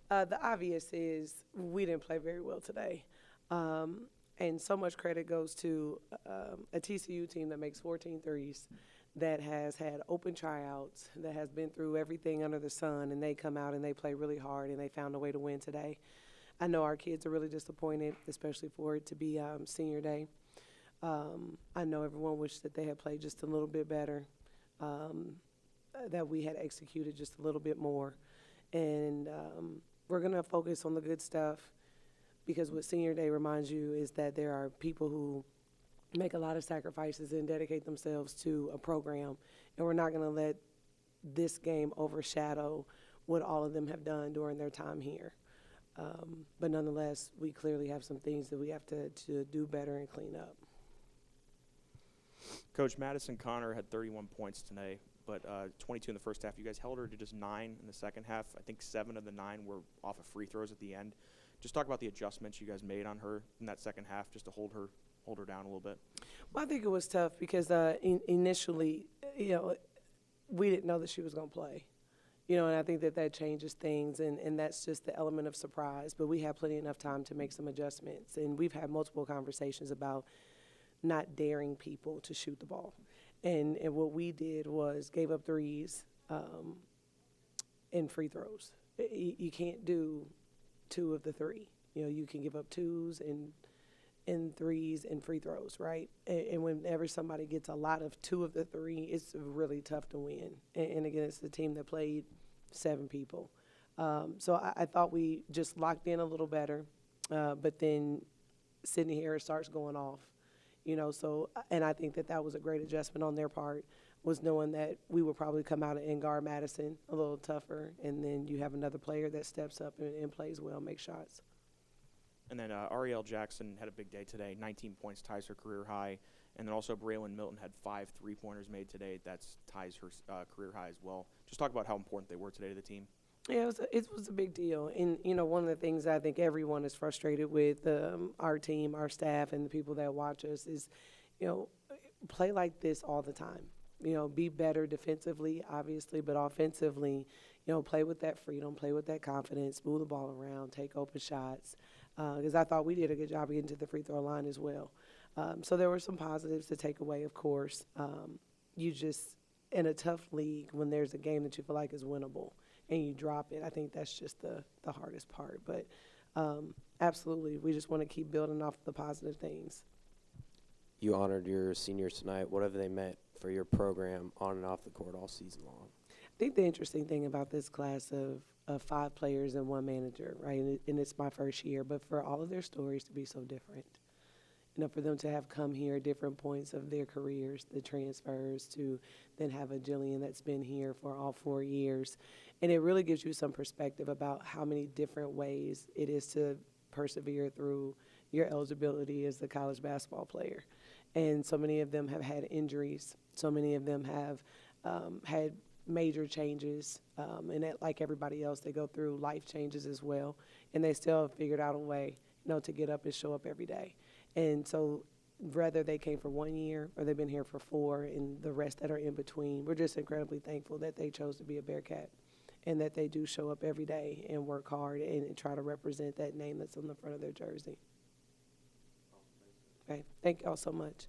The obvious is we didn't play very well today. And so much credit goes to a TCU team that makes 14 threes, that has had open tryouts, that has been through everything under the sun, and they come out and they play really hard, and they found a way to win today. I know our kids are really disappointed, especially for it to be senior day. I know everyone wished that they had played just a little bit better, that we had executed just a little bit more. And we're going to focus on the good stuff, because what senior day reminds you is that there are people who make a lot of sacrifices and dedicate themselves to a program, and we're not going to let this game overshadow what all of them have done during their time here. But nonetheless, we clearly have some things that we have to do better and clean up. Coach, Madison Connor had 31 points today, but 22 in the first half. You guys held her to just 9 in the second half. I think 7 of the 9 were off of free throws at the end. Just talk about the adjustments you guys made on her in that second half, just to hold her down a little bit. Well, I think it was tough because initially, we didn't know that she was going to play. And I think that changes things, and that's just the element of surprise. But we had plenty enough time to make some adjustments, and we've had multiple conversations about not daring people to shoot the ball. And what we did was gave up threes and free throws. You can't do 2 of the 3. You can give up 2s and 3s and free throws, right? And whenever somebody gets a lot of 2 of the 3, it's really tough to win. And again, it's the team that played 7 people. So I thought we just locked in a little better, but then Sydney Harris starts going off. And I think that was a great adjustment on their part, was knowing that we would probably come out and guard Madison a little tougher, and then you have another player that steps up and plays well, makes shots. And then Ariel Jackson had a big day today, 19 points, ties her career high. And then also Braylon Milton had 5 3-pointers made today. That's ties her career high as well. Just talk about how important they were today to the team. Yeah, it was a big deal. And, one of the things I think everyone is frustrated with, our team, our staff, and the people that watch us is, play like this all the time. Be better defensively, obviously, but offensively, play with that freedom, play with that confidence, move the ball around, take open shots. Because I thought we did a good job of getting to the free throw line as well. So there were some positives to take away, of course. You just, in a tough league, when there's a game that you feel like is winnable and you drop it, I think that's just the hardest part. But absolutely, we just want to keep building off the positive things. You honored your seniors tonight. What have they meant for your program on and off the court all season long? I think the interesting thing about this class of 5 players and 1 manager, right, and it's my first year, but for all of their stories to be so different, for them to have come here at different points of their careers, the transfers, to then have a Jillian that's been here for all 4 years. And it really gives you some perspective about how many different ways it is to persevere through your eligibility as a college basketball player. And so many of them have had injuries. So many of them have had major changes. And like everybody else, they go through life changes as well. And they still have figured out a way, to get up and show up every day. And so whether they came for 1 year or they've been here for 4 and the rest that are in between, we're just incredibly thankful that they chose to be a Bearcat and that they do show up every day and work hard and try to represent that name that's on the front of their jersey. Okay, thank you all so much.